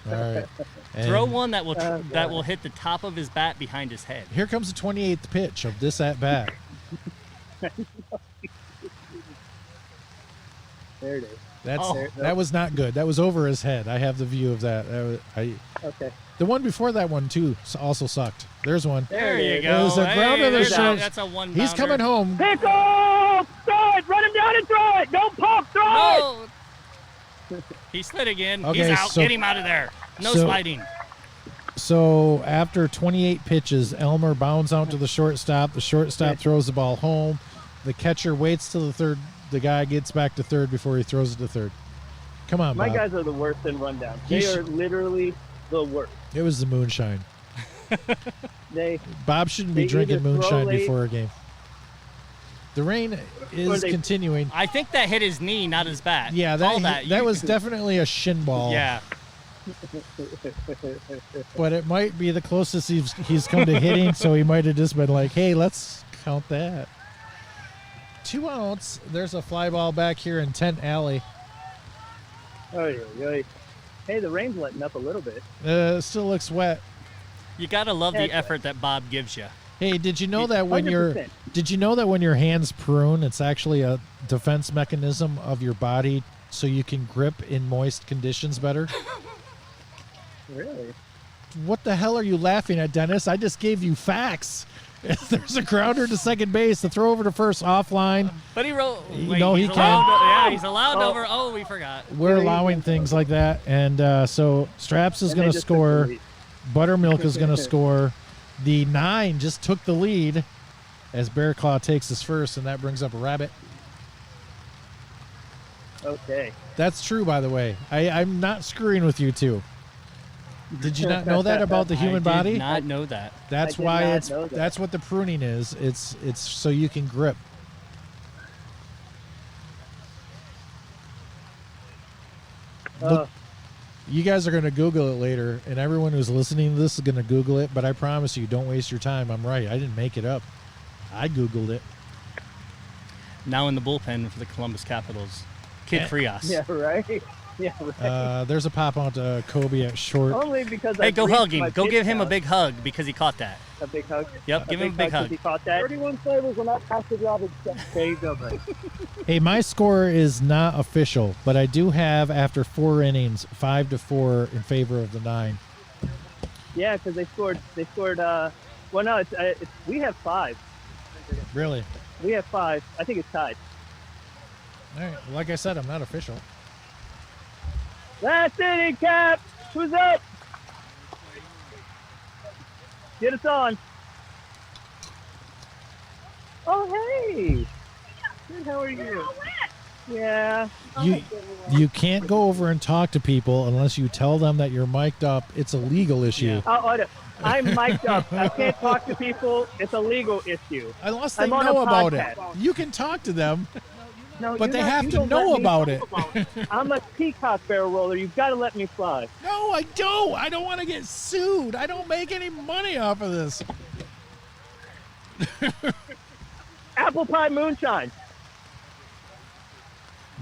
All right. And Throw one that will hit the top of his bat behind his head. here comes the 28th pitch of this at bat. There it is. That was not good. That was over his head. I have the view of that. Okay. The one before that one too also sucked. There's one. There you It go. was a ground of the show. That's a one. He's coming home. Pickle! Throw it! Run him down and throw it! Don't poke! Throw it! No. He slid again. Okay, He's out. so- Get him out of there. No so- sliding. So after 28 pitches, Elmer bounds out to the shortstop. The shortstop throws the ball home. The catcher waits till the guy gets back to third before he throws it to third. Come on, My Bob. guys are the worst in rundown. They are literally the worst. It was the moonshine. Bob shouldn't be they drinking either throw moonshine late- before a game. The rain is they- continuing. I think that hit his knee, not his bat. Yeah, Call that You- was definitely a shin ball. Yeah. But it might be the closest he's come to hitting, so he might have just been like, hey, let's count that. 2 outs. There's a fly ball back here in Tent Alley. Hey, the rain's letting up a little bit. Still looks wet. You gotta love the Heck. effort that Bob gives you. Hey, did you know that when 100%. your hands prune, it's actually a defense mechanism of your body so you can grip in moist conditions better? Really? What the hell are you laughing at, Dennis? I just gave you facts. There's a grounder to second base, the throw over to first offline. But he wrote. No, he can't. He's allowed over. Oh, we forgot. We're allowing things like that. And so Straps is And going they to just took the score. lead. Buttermilk is going to score. The 9 just took the lead as Bear Claw takes his first, and that brings up a rabbit. Okay. That's true, by the way. I'm not screwing with you two. Did you not know that about the human I body? did not know that. That's I did why not know that. that's what the pruning is. It's so you can grip. Look, you guys are going to Google it later, and everyone who's listening to this is going to Google it, but I promise you, don't waste your time. I'm right. I didn't make it up. I Googled it. Now in the bullpen for the Columbus Capitals, Kid Frias. Yeah, right. Yeah, right. There's a pop out to Kobe at short. Only because Hey, I go breached hug him. my Go pitch give him a count. big hug because he caught that. A big hug. Yep, give him a big hug. He caught that. 31 flavors will not pass the job. There you go, buddy. Hey, my score is not official, but I do have, after 4 innings, 5-4 in favor of the 9. Yeah, because they scored. Well, no, it's we have 5. Really? We have 5. I think it's tied. All right. Well, like I said, I'm not official. Last inning, Cap. Who's up? Get us on. Oh, hey. Good, how are you? Yeah. You can't go over and talk to people unless you tell them that you're mic'd up. It's a legal issue. Yeah. I'm mic'd up. I can't talk to people. It's a legal issue. Unless they I'm on know a about it. podcast. You can talk to them, No, but they have you to don't know let me about talk it. I'm a peacock barrel roller. You've got to let me fly. No, I don't. I don't want to get sued. I don't make any money off of this. Apple pie moonshine.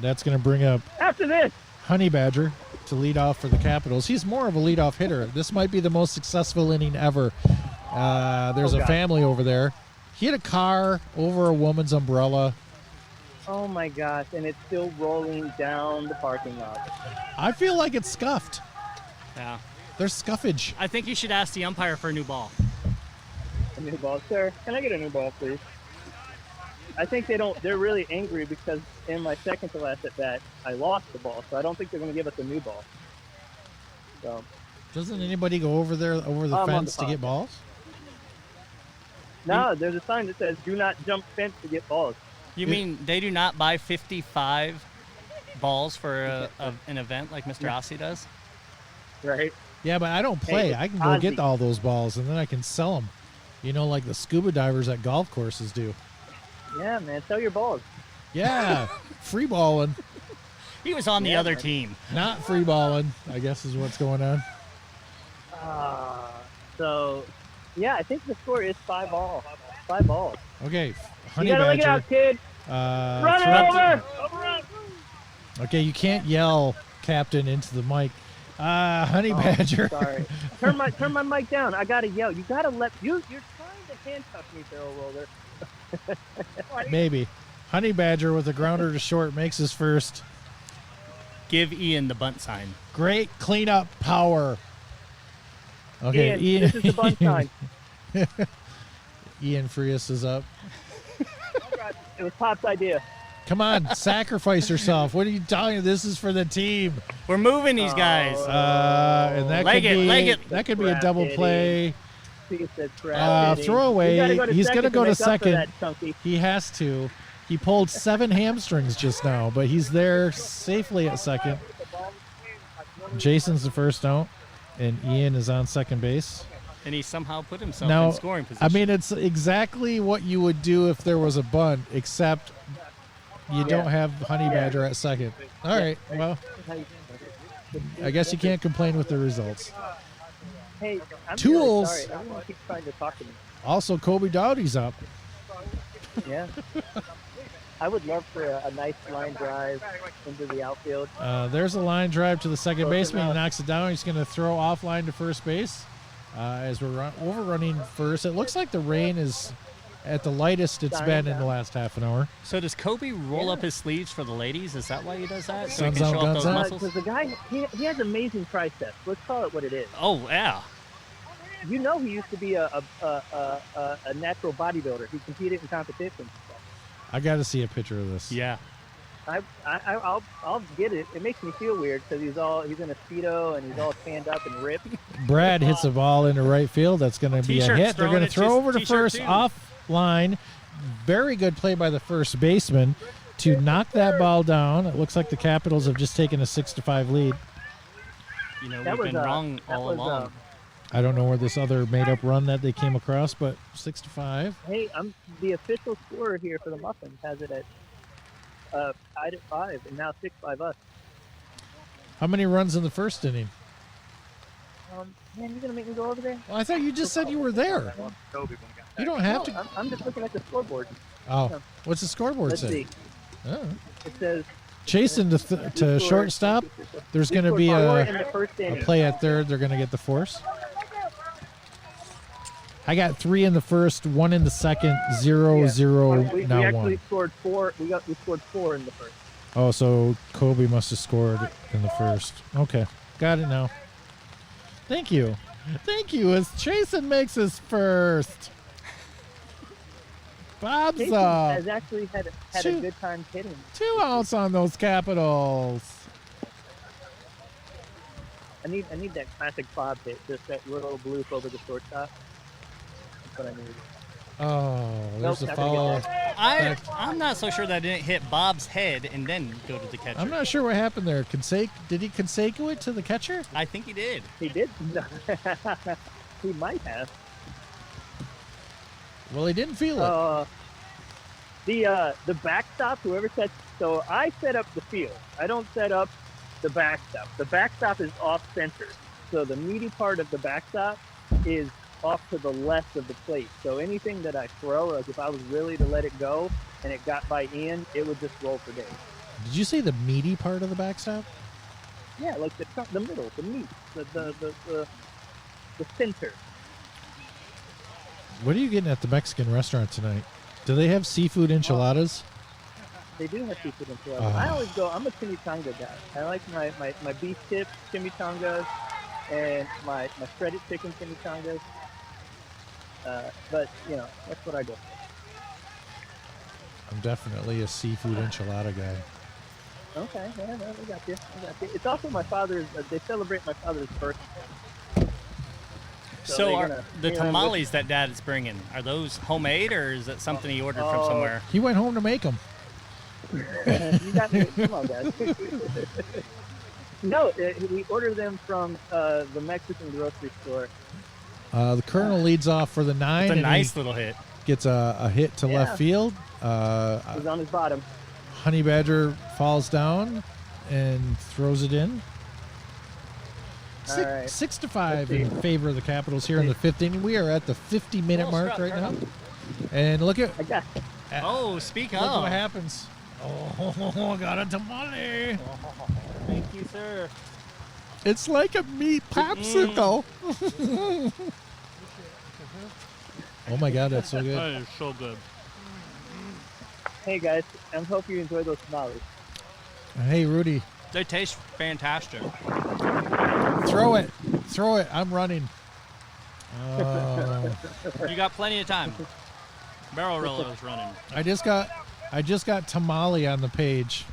That's going to bring up After this. Honey Badger to lead off for the Capitals. He's more of a leadoff hitter. This might be the most successful inning ever. There's a God. family over there. He hit a car over a woman's umbrella. Oh my gosh, and it's still rolling down the parking lot. I feel like it's scuffed. Yeah. There's scuffage. I think you should ask the umpire for a new ball. A new ball, sir. Can I get a new ball, please? I think they're really angry because in my second to last at bat, I lost the ball, so I don't think they're going to give us a new ball. So, Doesn't anybody go over there over the I'm on fence the to get balls? no, there's a sign that says do not jump fence to get balls. You mean they do not buy 55 balls for an event like Mr. Ossie does? Right? Yeah, but I don't play. Hey, I can go Ozzy. get all those balls and then I can sell them. You know, like the scuba divers at golf courses do. Yeah, man. Sell your balls. Yeah, free balling. He was on the Yeah, other man. team. Not free balling, I guess is what's going on. So, yeah, I think the score is 5-all. 5 balls. Okay, You Honey gotta lay it Badger. out, kid. Run it over! Okay, you can't yell, Captain, into the mic. Honey Badger. Sorry. Turn my mic down. I gotta yell. You gotta let you're trying to handcuff me, barrel roller. Maybe. Honey Badger with a grounder to short makes his first. Give Ian the bunt sign. Great cleanup power. Okay, Ian, this is the bunt sign. Ian Frias is up. It was Pop's idea. Come on, sacrifice yourself. What are you talking? This is for the team. We're moving these guys. And that Leg could it, be leg it. that could be a double play. Piece of crap, Diddy. Throwaway. You gotta go to He's second gonna go to make up for second. that, Chunky. He has to. He pulled 7 hamstrings just now, but he's there safely at second. Jason's the first out, and Ian is on second base. And he somehow put himself Now, in scoring position. I mean, it's exactly what you would do if there was a bunt, except you don't have Honey Badger at second. All right, well, I guess you can't complain with the results. Hey, I'm Tools. Really sorry. Everyone keeps trying to talk to me. Also, Kobe Dowdy's up. Yeah. I would love for a nice line drive into the outfield. There's a line drive to the second Close baseman. He enough. knocks it down. He's going to throw offline to first base as we're overrunning first. It looks like the rain is at the lightest it's Dying been in the down. last half an hour. So does Kobe roll up his sleeves for the ladies? Is that why he does that? So he Guns can out, show off guns those out. muscles? Because the guy, he has amazing triceps. Let's call it what it is. Oh, yeah. You know he used to be a natural bodybuilder. He competed in competitions. I got to see a picture of this. Yeah. I'll get it. It makes me feel weird because he's in a Speedo and he's all tanned up and ripped. Brad hits a ball into right field. That's going to be a T-shirt's hit. They're throwing going to it, throw over to T-shirt first too. offline. Very good play by the first baseman to knock that ball down. It looks like the Capitals have just taken a 6-5 lead. You know, That we've been was, wrong that all was, along. I don't know where this other made-up run that they came across, but 6-5. Hey, I'm the official scorer here for the Muffins. Has it at tied at 5 and now 6-5 us. How many runs in the first inning? Man, you gonna make me go over there? Well, I thought you just said you were there. You don't have to. I'm just looking at the scoreboard. Oh, what's the scoreboard Let's say? see. Oh. It says Chasing to shortstop. There's going to be four in the a first inning. play at third. They're going to get the force. I got 3 in the first, 1 in the second, 0-0 We now actually 1. scored 4. We scored 4 in the first. Oh, so Kobe must have scored in the first. Okay, got it now. Thank you. Thank you. As Chasen makes his first. Bob's Jason up. has actually had a Two. good time hitting. 2 outs on those Capitals. I need that classic Bob hit, just that little bloop over the shortstop. That's what I need. Oh, there's Nope, a not gonna foul. get I'm not so sure that didn't hit Bob's head and then go to the catcher. I'm not sure what happened there. Did he Conseco it to the catcher? I think he did. He did. He might have. Well, he didn't feel it. The backstop, whoever sets. So I set up the field. I don't set up the backstop. The backstop is off center. So the meaty part of the backstop is off to the left of the plate. So anything that I throw, like if I was really to let it go and it got by Ian, it would just roll for days. Did you say the meaty part of the backstop? Yeah, like the middle, the meat, the center. What are you getting at the Mexican restaurant tonight? Do they have seafood enchiladas? They do have seafood enchiladas. I always go. I'm a chimichanga guy. I like my beef tips chimichangas and my shredded chicken chimichangas. But you know that's what I go for. I'm definitely a seafood enchilada guy. Okay, yeah, no, we got you. It's also my father's. They celebrate my father's birthday. So they're are gonna- the you know, tamales that Dad is bringing, are those homemade or is it something he ordered from Oh. somewhere? He went home to make them. You got me. Come on, guys. No, we order them from the Mexican grocery store. The Colonel leads off for the 9. It's a and nice he little hit. gets a hit to Yeah. left field. He's on his bottom. Honey Badger falls down and throws it in. All right. 6-5 Let's see. in favor of the Capitals here in the 5th inning. We are at the 50-minute Oh, mark Scott, right now. Colonel. And look at Oh, speak look of. what happens. Oh, got a tamale. Thank you, sir. It's like a meat popsicle. Oh my God, that's so good. That is so good. Hey guys, I hope you enjoy those tamales. Hey, Rudy, They taste fantastic. throw it. Throw it. I'm running. You got plenty of time. Barrel roller is running. I just got tamale on the page.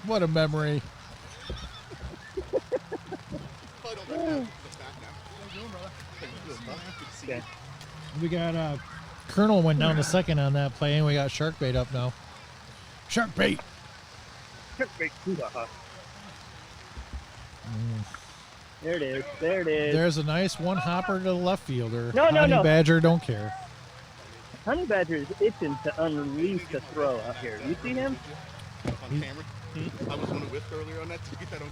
What a memory. Okay. We got Colonel went down to second on that play, and we got shark bait up now. Shark bait. There it is. There it is. There's a nice one hopper to the left fielder. No, no, Honey no. Badger don't care. Honey Badger is itching to unleash the throw out here. You see him? On camera. I was one who whiffed earlier on that to get that on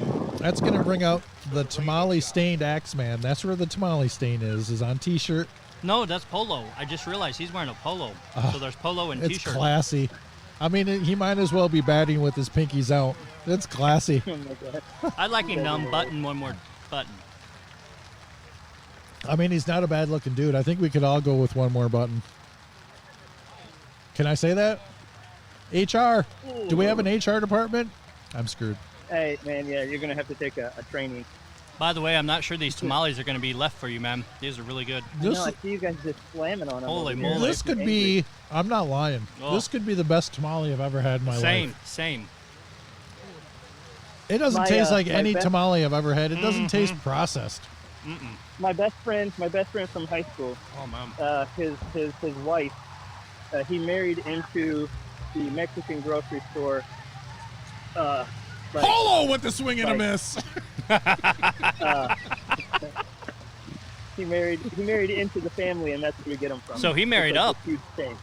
camera. That's gonna bring out the tamale stained Axeman. That's where the tamale stain is on T-shirt. No, that's polo. I just realized he's wearing a polo. So there's polo and It's t-shirt. classy. I mean, he might as well be batting with his pinkies out. It's classy. Oh my God. I'd like him to unbutton one more button. I mean, he's not a bad looking dude. I think we could all go with one more button. Can I say that? HR. Do we have an HR department? I'm screwed. Hey man, yeah, you're gonna have to take a training. By the way, I'm not sure these tamales are going to be left for you, man. These are really good. I know, I see you guys just slamming on them. Holy over here. moly. This could Angry. be, I'm not lying. Oh. This could be the best tamale I've ever had in my life. Same. It doesn't My, taste like my any best- tamale I've ever had. It doesn't taste processed. My best friend from high school. Oh, man. His wife. He married into the Mexican grocery store. Like, Polo with the swing and a Right. miss. he married into the family, and that's where we get them from. So he married It's like up. this huge thing.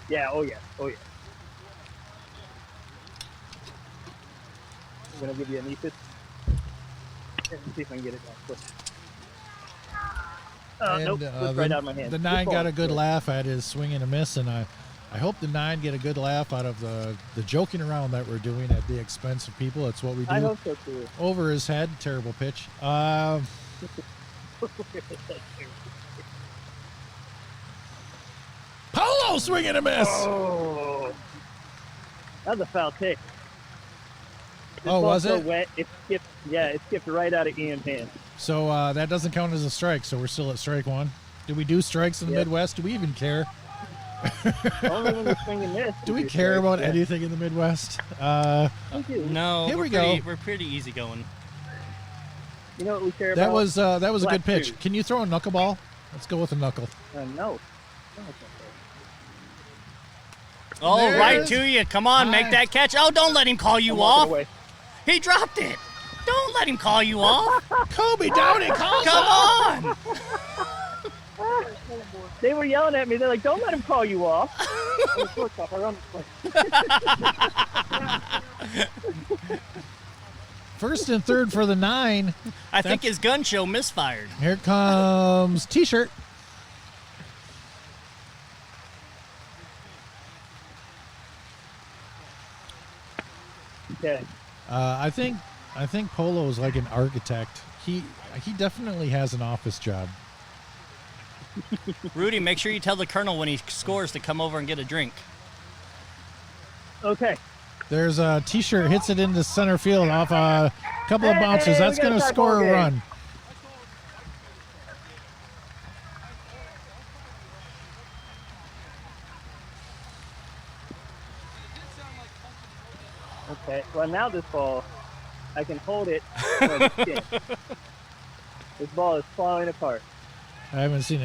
Yeah. Oh yeah. Oh yeah. I'm gonna give you an epis. Let's see if I can get it down quick. Nope, slipped right out of my hand. The Good 9 ball. got a good laugh at his swing and a miss, and I hope the 9 get a good laugh out of the joking around that we're doing at the expense of people. That's what we I do. hope so too. Over his head, terrible pitch. Polo swing and a miss. Oh, that was a foul kick. This Oh, ball's was so it? wet, it skipped. Yeah, it skipped right out of Ian's hand. So that doesn't count as a strike. So we're still at strike 1. Do we do strikes in the Yep. Midwest? Do we even care? Only when you swing and miss. Do we you care strike, about yeah. anything in the Midwest? We do. No, Here we're we go. pretty, We're pretty easy going. You know what we care That about? was a Black good pitch. shoes. Can you throw a knuckleball? Let's go with a knuckle. No. No, Oh, There it right is. to you. Come on, make Hi. that catch. Oh, don't let him call you I'm walking off. away. He dropped it. Don't let him call you off. Kobe Downey calls Come on. They were yelling at me. They're like, "Don't let him call you off." I'm a shortstop. I run the play. First and third for the 9. I think his gun show misfired. Here comes T-shirt. Okay. I think Polo is like an architect. He definitely has an office job. Rudy, make sure you tell the colonel when he scores to come over and get a drink. Okay. There's a T-shirt hits it into center field off a couple of bounces. Hey, That's we got going a to tie score ball a game. run. Okay. Well, now this ball, I can hold it on the chin. This ball is falling apart. I haven't seen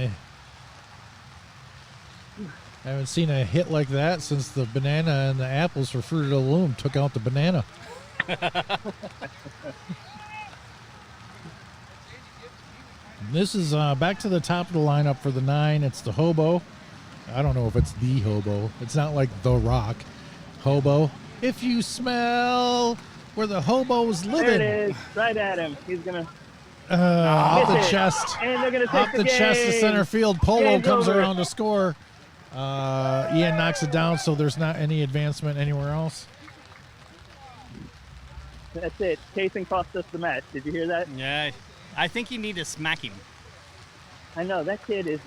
a hit like that since the banana and the apples for Fruit of the Loom took out the banana. This is back to the top of the lineup for the 9. It's the Hobo. I don't know if it's the Hobo. It's not like The Rock. Hobo. If you smell where the hobo's living. There it is. Right at him. He's going to off the miss it. chest. And they're going to Off take the chest to game. center field. Polo Game's comes over. around to score. Ian knocks it down, so there's not any advancement anywhere else. That's it. Chasing cost us the match. Did you hear that? Yeah, I think you need to smack him. I know. That kid is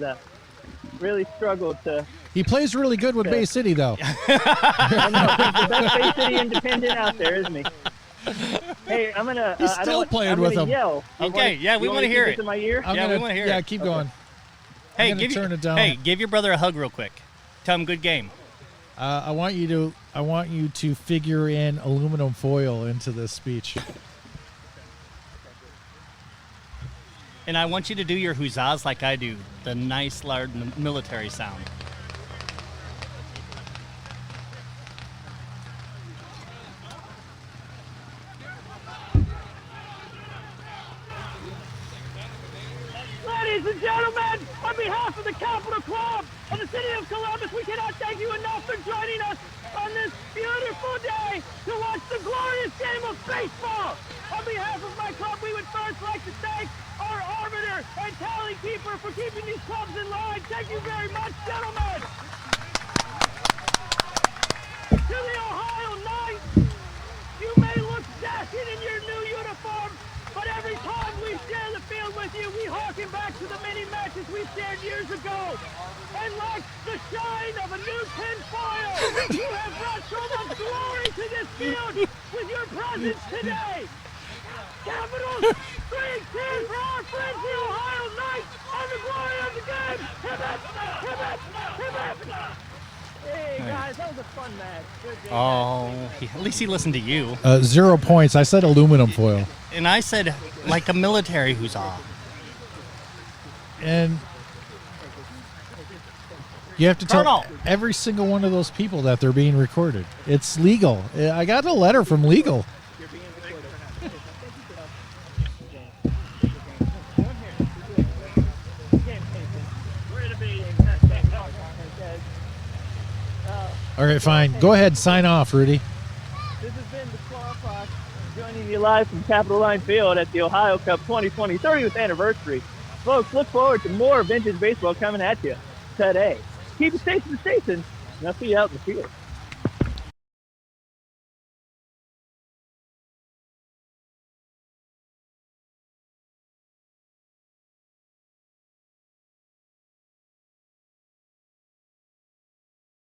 really struggled to. He plays really good with Bay City, though. I know. He's the best Bay City independent out there, isn't he? Hey, I'm gonna. He's I still don't- playing I'm with gonna him. Yell. You Okay, wanna- yeah, we you wanna wanna hear keep it. this in my ear. I'm Yeah, we gonna, wanna hear yeah, it. keep Okay. going. Hey, gonna give turn your, it down. Hey, give your brother a hug real quick. Tell him good game. I want you to figure in aluminum foil into this speech. And I want you to do your huzzahs like I do, the nice, loud military sound. Ladies and gentlemen, on behalf of the Capital Club of the City of Columbus, we cannot thank you enough for joining us on this beautiful day to watch the glorious game of baseball. On behalf of my club, we would first like to thank our arbiter and tally keeper for keeping these clubs in line. Thank you very much, gentlemen. To the Ohio Knights, you may look dashing in your new uniform, but every time we share the field with you, we harken back to the many matches we shared years ago. And like the shine of a new tin foil, you have brought so much glory to this field with your presence today. Capitals, 3 cheers for our friends, the Ohio Knights, and the glory of the game. Hip, hip, hip, hip, hip. Hey guys, that was a fun match. Good game. Oh, at least he listened to you. 0 points. I said aluminum foil. And I said, like a military huzzah. And you have to tell Colonel. every single one of those people that they're being recorded. It's legal. I got a letter from legal. All right, fine. Go ahead. Sign off, Rudy. This has been the Claw Fox joining you live from Capitol Line Field at the Ohio Cup 2020 30th anniversary. Folks, look forward to more vintage baseball coming at you today. Keep it safe in the station, and I'll see you out in the field.